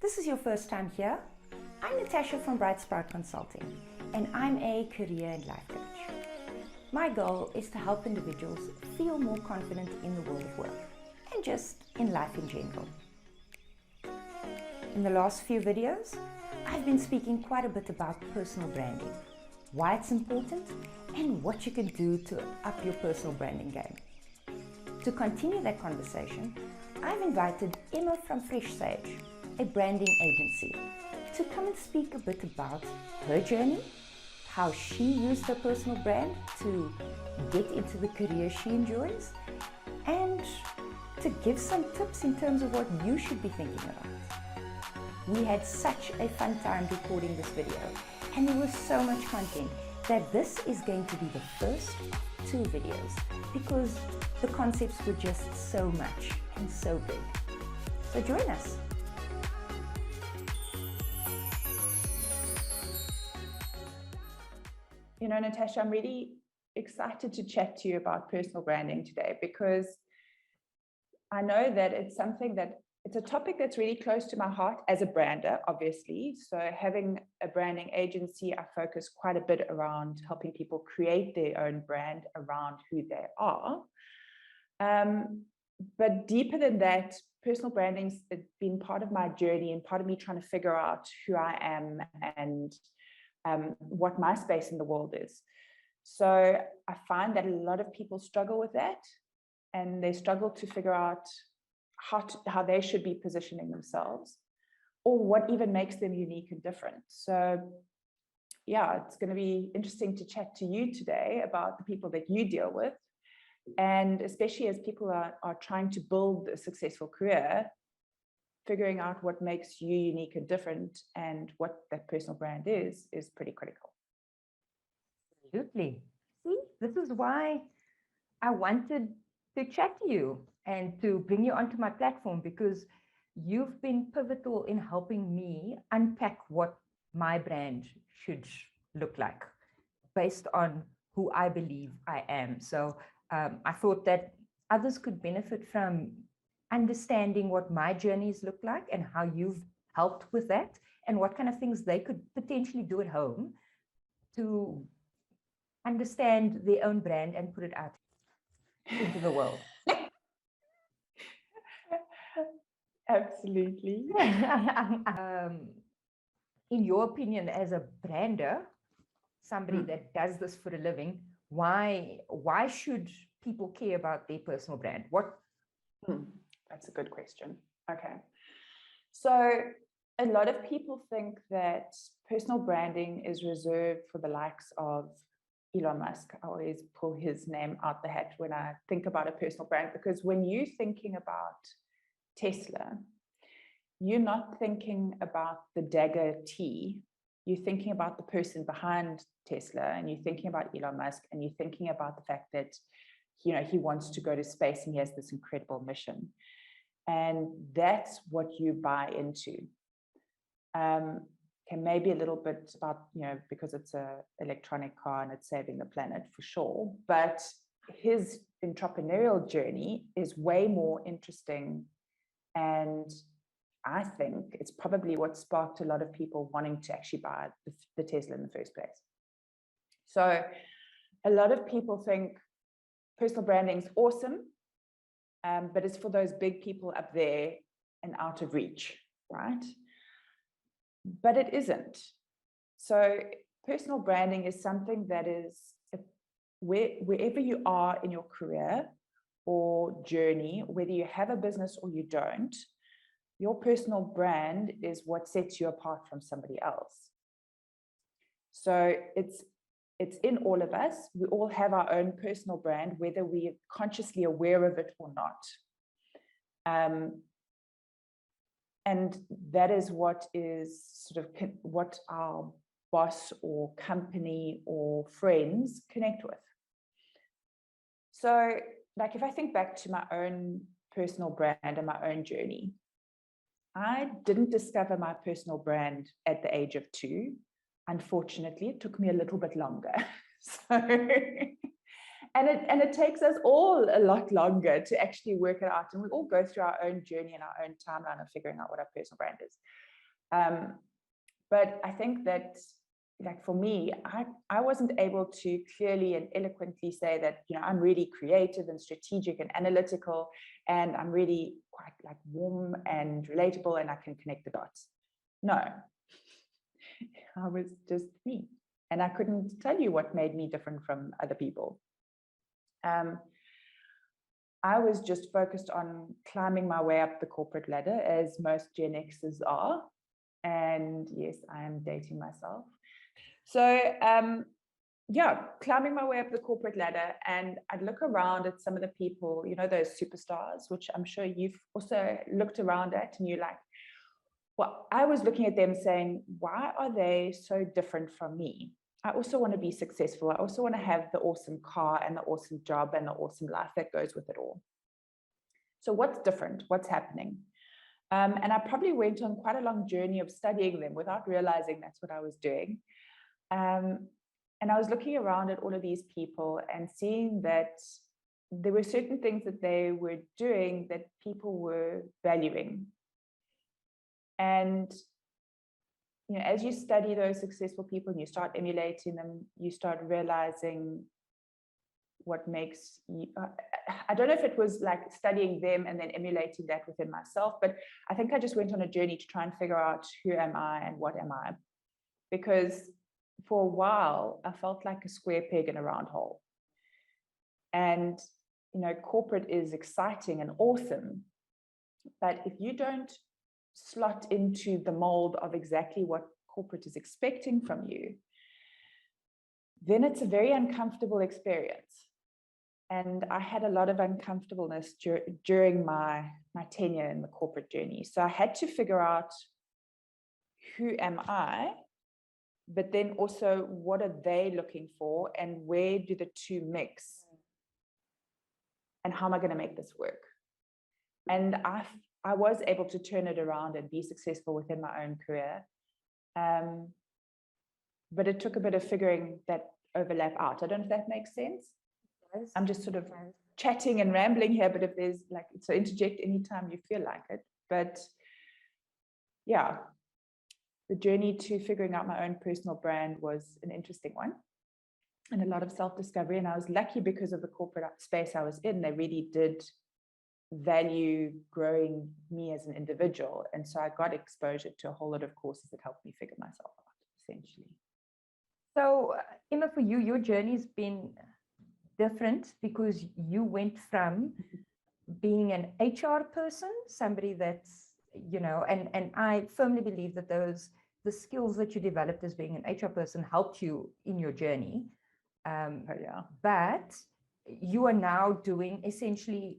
this is your first time here, I'm Natasha from Bright Sprout Consulting, and I'm a career and life coach. My goal is to help individuals feel more confident in the world of work and just in life in general. In the last few videos, I've been speaking quite a bit about personal branding, why it's important, and what you can do to up your personal branding game. To continue that conversation, I've invited Emma from Fresh Sage, a branding agency, to come and speak a bit about her journey, how she used her personal brand to get into the career she enjoys, and to give some tips in terms of what you should be thinking about. We had such a fun time recording this video, and there was so much content that this is going to be the first 2 videos because the concepts were just so much and so big. So join us. You know, Natasha, I'm really excited to chat to you about personal branding today because I know that it's a topic that's really close to my heart as a brander, obviously. So having a branding agency, I focus quite a bit around helping people create their own brand around who they are. But deeper than that, personal branding's been part of my journey and part of me trying to figure out who I am and what my space in the world is. So I find that a lot of people struggle with that, and they struggle to figure out how they should be positioning themselves or what even makes them unique and different. So yeah, it's going to be interesting to chat to you today about the people that you deal with, and especially as people are trying to build a successful career, figuring out what makes you unique and different and what that personal brand is pretty critical. Absolutely. See, this is why I wanted to chat to you and to bring you onto my platform, because you've been pivotal in helping me unpack what my brand should look like based on who I believe I am. So I thought that others could benefit from understanding what my journeys look like and how you've helped with that and what kind of things they could potentially do at home to understand their own brand and put it out into the world. Absolutely. In your opinion, as a brander, somebody that does this for a living, why should people care about their personal brand? That's a good question. Okay. So a lot of people think that personal branding is reserved for the likes of Elon Musk. I always pull his name out the hat when I think about a personal brand, because when you're thinking about Tesla, you're not thinking about the Dagger tea. You're thinking about the person behind Tesla, and you're thinking about Elon Musk, and you're thinking about the fact that, you know, he wants to go to space and he has this incredible mission. And that's what you buy into. Okay, maybe a little bit about, you know, because it's an electronic car and it's saving the planet for sure. But his entrepreneurial journey is way more interesting. And I think it's probably what sparked a lot of people wanting to actually buy the Tesla in the first place. So a lot of people think personal branding is awesome, but it's for those big people up there and out of reach, right? But it isn't. So personal branding is something that is wherever you are in your career or journey, whether you have a business or you don't, your personal brand is what sets you apart from somebody else. So it's in all of us. We all have our own personal brand, whether we're consciously aware of it or not. And that is what is sort of what our boss or company or friends connect with. So, like, if I think back to my own personal brand and my own journey, I didn't discover my personal brand at the age of 2. Unfortunately, it took me a little bit longer. So, and it takes us all a lot longer to actually work it out. And we all go through our own journey and our own timeline of figuring out what our personal brand is. But I think that, like for me, I wasn't able to clearly and eloquently say that, I'm really creative and strategic and analytical, and I'm really quite like warm and relatable, and I can connect the dots. No, I was just me, and I couldn't tell you what made me different from other people. I was just focused on climbing my way up the corporate ladder, as most Gen Xers are. And yes, I am dating myself. So climbing my way up the corporate ladder, and I'd look around at some of the people, those superstars, which I'm sure you've also looked around at, and you're like, well, I was looking at them saying, why are they so different from me? I also want to be successful. I also want to have the awesome car and the awesome job and the awesome life that goes with it all. So what's different? What's happening? And I probably went on quite a long journey of studying them without realizing that's what I was doing. And I was looking around at all of these people and seeing that there were certain things that they were doing that people were valuing. And as you study those successful people and you start emulating them, you start realizing what makes you, I don't know if it was like studying them and then emulating that within myself, but I think I just went on a journey to try and figure out who am I and what am I? Because for a while, I felt like a square peg in a round hole. And, corporate is exciting and awesome, but if you don't slot into the mold of exactly what corporate is expecting from you, then it's a very uncomfortable experience. And I had a lot of uncomfortableness during my tenure in the corporate journey. So I had to figure out, who am I? But then also, what are they looking for? And where do the two mix? And how am I going to make this work? And I was able to turn it around and be successful within my own career. But it took a bit of figuring that overlap out. I don't know if that makes sense. Yes. I'm just sort of chatting and rambling here, but if there's so interject anytime you feel like it. But yeah, the journey to figuring out my own personal brand was an interesting one and a lot of self-discovery. And I was lucky because of the corporate space I was in. They really did value growing me as an individual. And so I got exposure to a whole lot of courses that helped me figure myself out, essentially. So, Emma, for you, your journey's been different because you went from being an HR person, somebody that's, and I firmly believe that the skills that you developed as being an HR person helped you in your journey. But you are now doing essentially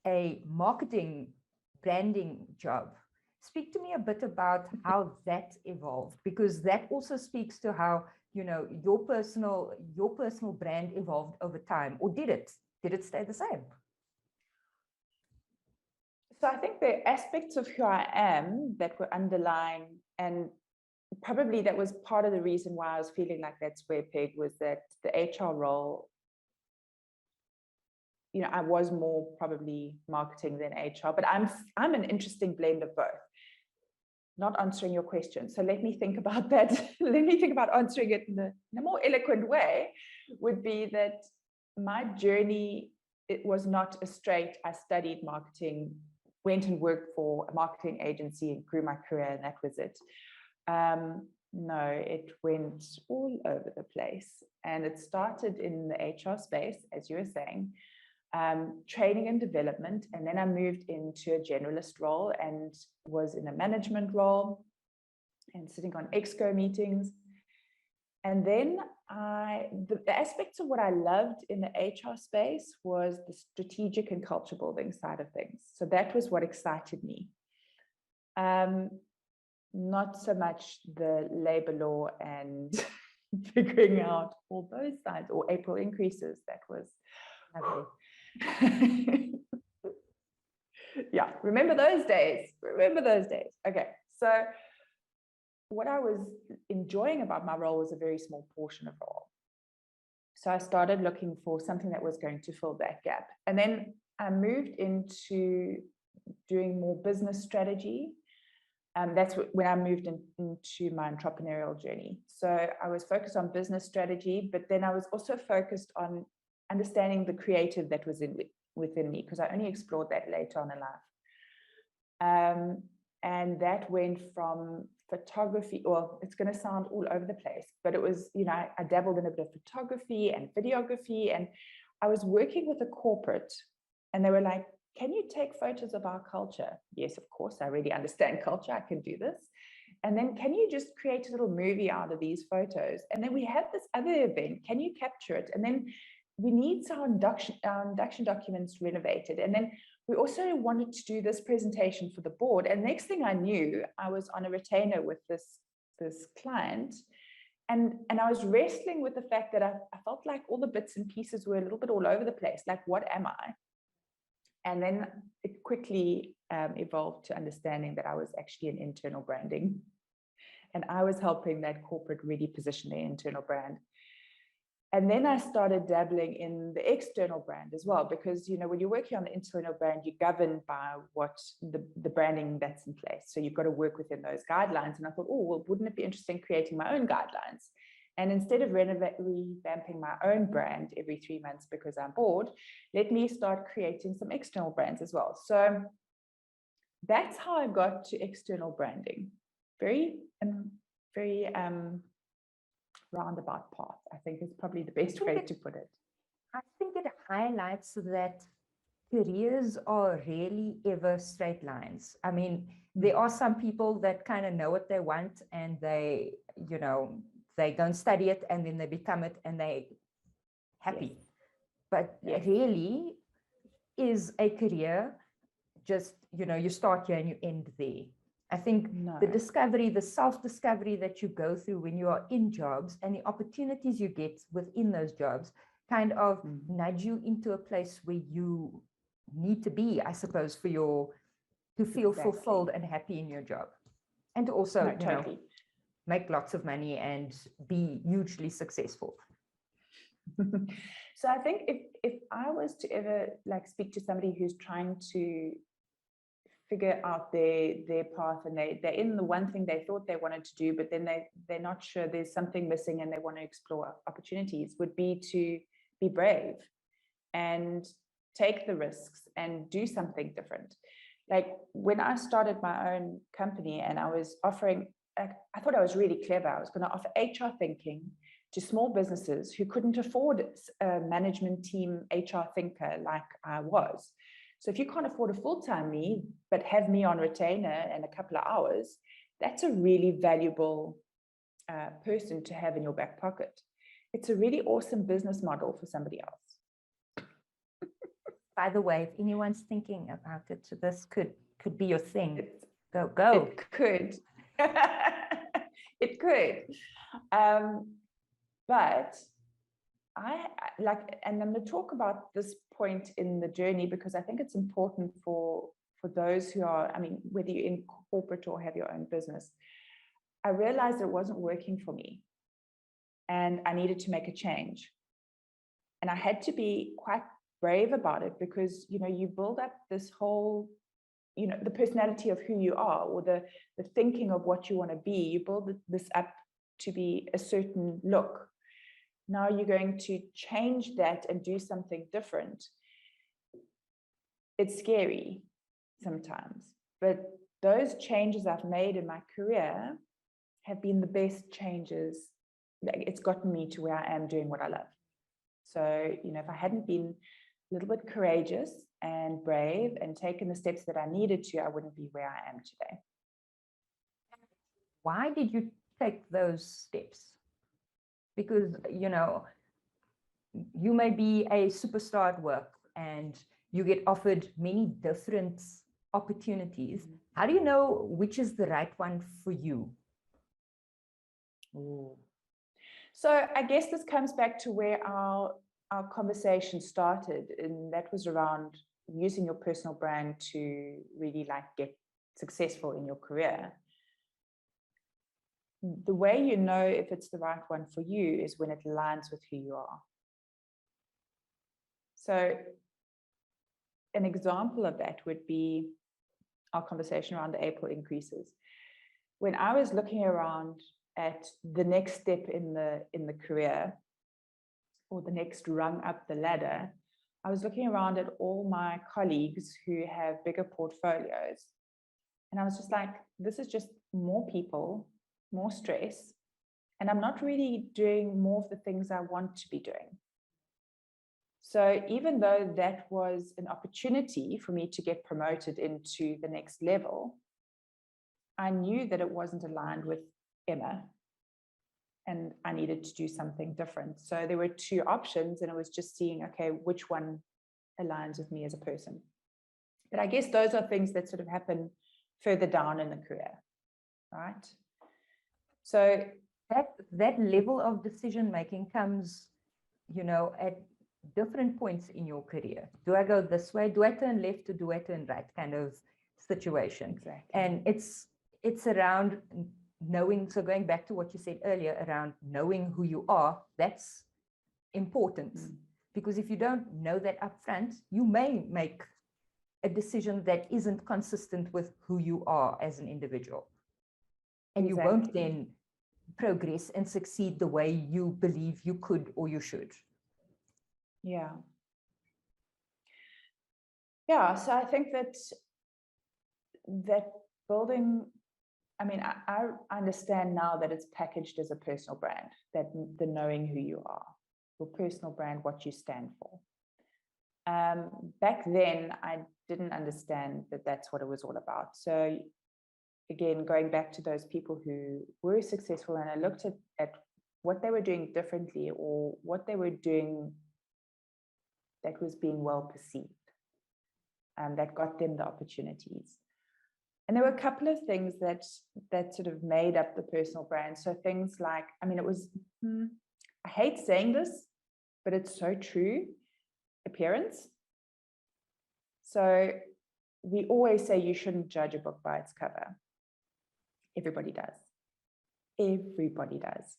a marketing branding job. Speak to me a bit about how that evolved, because that also speaks to how your personal brand evolved over time. Or did it stay the same? So I think the aspects of who I am that were underlying, and probably that was part of the reason why I was feeling like that square peg, was that the HR role, I was more probably marketing than HR, but I'm an interesting blend of both. Not answering your question. So let me think about that. Let me think about answering it in a more eloquent way, would be that my journey, it was not a straight, I studied marketing, went and worked for a marketing agency and grew my career, and that was it. No, it went all over the place. And it started in the HR space, as you were saying, training and development. And then I moved into a generalist role and was in a management role and sitting on exco meetings. And then the aspects of what I loved in the HR space was the strategic and culture building side of things. So that was what excited me. Not so much the labor law and figuring out all those sides, or April increases. That was lovely. Yeah, remember those days. Okay, so what I was enjoying about my role was a very small portion of role. So I started looking for something that was going to fill that gap. And then I moved into doing more business strategy. That's when I moved into my entrepreneurial journey. So I was focused on business strategy, but then I was also focused on understanding the creative that was within me, because I only explored that later on in life. And that went from photography, well, it's going to sound all over the place, but it was, I dabbled in a bit of photography and videography, and I was working with a corporate, and they were like, can you take photos of our culture? Yes, of course, I really understand culture, I can do this. And then can you just create a little movie out of these photos? And then we have this other event, can you capture it? And then we need our induction documents renovated. And then we also wanted to do this presentation for the board. And next thing I knew, I was on a retainer with this client. And I was wrestling with the fact that I felt like all the bits and pieces were a little bit all over the place. Like, what am I? And then it quickly evolved to understanding that I was actually in internal branding. And I was helping that corporate really position their internal brand. And then I started dabbling in the external brand as well, because, when you're working on the internal brand, you're governed by what the branding that's in place. So you've got to work within those guidelines. And I thought, oh, well, wouldn't it be interesting creating my own guidelines? And instead of revamping my own brand every 3 months because I'm bored, let me start creating some external brands as well. So that's how I got to external branding. Very roundabout path, I think, is probably the best way to put it. I think it highlights that careers are rarely ever straight lines. I mean, there are some people that kind of know what they want, and they go and study it, and then they become it, and they happy. Yes. But really, is a career just, you start here and you end there? I think the discovery, the self-discovery that you go through when you are in jobs, and the opportunities you get within those jobs kind of nudge you into a place where you need to be, I suppose, to feel fulfilled and happy in your job. And to also, make lots of money and be hugely successful. So I think if I was to ever speak to somebody who's trying to figure out their path, and they're in the one thing they thought they wanted to do, but then they're not sure, there's something missing and they want to explore opportunities, would be to be brave and take the risks and do something different. Like when I started my own company and I was offering, I thought I was really clever. I was going to offer HR thinking to small businesses who couldn't afford a management team HR thinker like I was. So if you can't afford a full-time me, but have me on retainer and a couple of hours, that's a really valuable person to have in your back pocket. It's a really awesome business model for somebody else. By the way, if anyone's thinking about it, this could be your thing. Go. It could. It could. But I like, and I'm going to talk about this point in the journey because I think it's important for those who are, whether you're in corporate or have your own business. I realized it wasn't working for me and I needed to make a change. And I had to be quite brave about it because, you build up this whole, the personality of who you are, or the thinking of what you want to be. You build this up to be a certain look. Now you're going to change that and do something different. It's scary sometimes, but those changes I've made in my career have been the best changes. It's gotten me to where I am doing what I love. So, if I hadn't been a little bit courageous and brave and taken the steps that I needed to, I wouldn't be where I am today. Why did you take those steps? Because, you may be a superstar at work and you get offered many different opportunities. How do you know which is the right one for you? Ooh. So I guess this comes back to where our conversation started, and that was around using your personal brand to really get successful in your career. The way you know if it's the right one for you is when it aligns with who you are. So an example of that would be our conversation around the April increases. when I was looking around at the next step in the career, or the next rung up the ladder, I was looking around at all my colleagues who have bigger portfolios. And I was just like, this is just more people, more stress. And I'm not really doing more of the things I want to be doing. So even though that was an opportunity for me to get promoted into the next level, I knew that it wasn't aligned with Emma, and I needed to do something different. So there were two options, and it was just seeing, okay, which one aligns with me as a person. But I guess those are things that sort of happen further down in the career, right? So that level of decision making comes, at different points in your career. Do I go this way? Do I turn left or do I turn right? Kind of situation. Exactly. And it's around knowing. So going back to what you said earlier around knowing who you are, that's important. Because if you don't know that upfront, you may make a decision that isn't consistent with who you are as an individual. And you won't then progress and succeed the way you believe you could or you should. Yeah. So I think that building, I mean, I understand now that it's packaged as a personal brand, that the knowing who you are, your personal brand, what you stand for. Back then, I didn't understand that that's what it was all about. So again, going back to those people who were successful, and I looked at what they were doing differently, or what they were doing that was being well perceived, and that got them the opportunities. And there were a couple of things that sort of made up the personal brand. So things like, I mean, it was, I hate saying this, but it's so true, appearance. So we always say you shouldn't judge a book by its cover. Everybody does. Everybody does.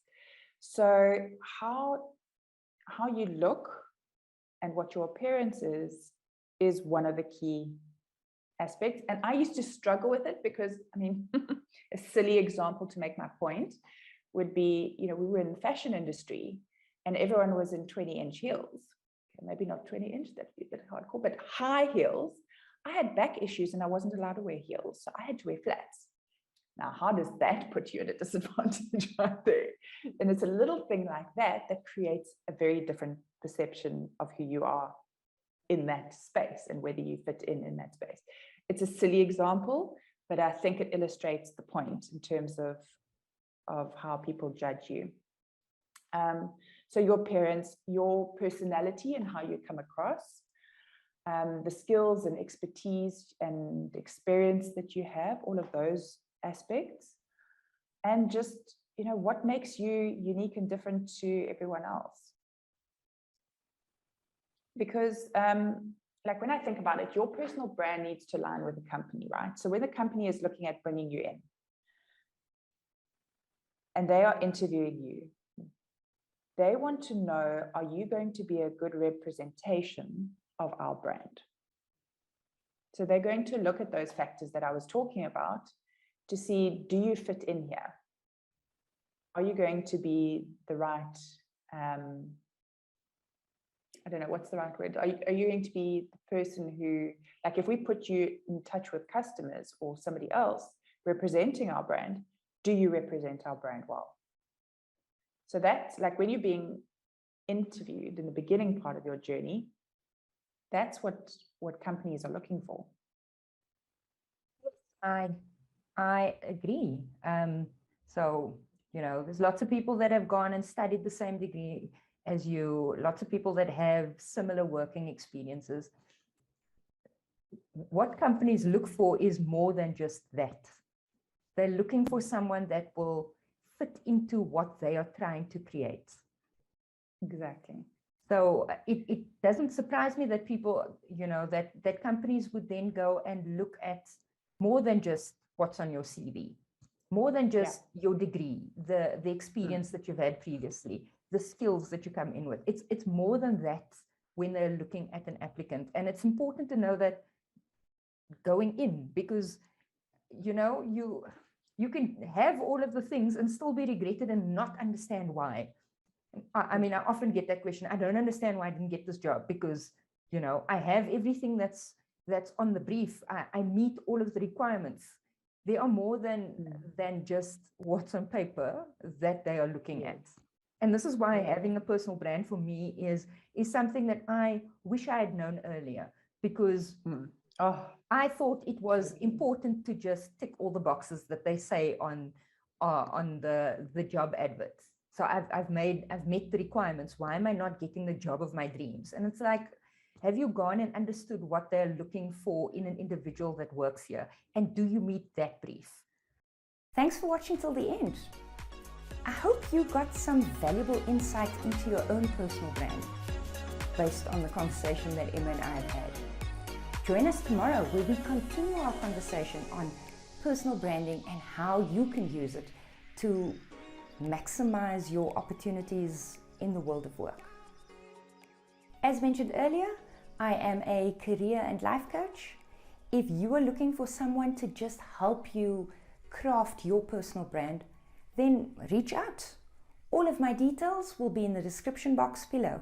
So how you look and what your appearance is one of the key aspects. And I used to struggle with it because, I mean, a silly example to make my point would be, we were in the fashion industry and everyone was in 20-inch heels. Okay, maybe not 20-inch, that'd be a bit hardcore, but high heels. I had back issues and I wasn't allowed to wear heels, so I had to wear flats. Now, how does that put you at a disadvantage right there? And it's a little thing like that that creates a very different perception of who you are in that space and whether you fit in that space. It's a silly example, but I think it illustrates the point in terms of how people judge you. So your appearance, your personality and how you come across, the skills and expertise and experience that you have, all of those aspects, and just, what makes you unique and different to everyone else. Because like when I think about it, your personal brand needs to align with the company, right? So when the company is looking at bringing you in and they are interviewing you, they want to know, are you going to be a good representation of our brand? So they're going to look at those factors that I was talking about to see, do you fit in here? Are you going to be the right, I don't know, what's the right word? Are you going to be the person who, like if we put you in touch with customers or somebody else representing our brand, do you represent our brand well? So that's like when you're being interviewed in the beginning part of your journey, that's what companies are looking for. I agree. So, there's lots of people that have gone and studied the same degree as you, lots of people that have similar working experiences. What companies look for is more than just that. They're looking for someone that will fit into what they are trying to create. Exactly. So it doesn't surprise me that people, that companies would then go and look at more than just what's on your CV, more than just your degree, the experience that you've had previously, the skills that you come in with. It's more than that when they're looking at an applicant. And it's important to know that going in, because, you You can have all of the things and still be regretted and not understand why. I mean, I often get that question. I don't understand why I didn't get this job because, you know, I have everything that's on the brief. I meet all of the requirements. There are more than just what's on paper that they are looking at. And this is why having a personal brand for me is something that I wish I had known earlier, because I thought it was important to just tick all the boxes that they say on the job adverts. So I've met the requirements. Why am I not getting the job of my dreams? And it's like, have you gone and understood what they're looking for in an individual that works here? And do you meet that brief? Thanks for watching till the end. I hope you got some valuable insight into your own personal brand based on the conversation that Emma and I have had. Join us tomorrow where we continue our conversation on personal branding and how you can use it to maximize your opportunities in the world of work. As mentioned earlier, I am a career and life coach. If you are looking for someone to just help you craft your personal brand, then reach out. All of my details will be in the description box below.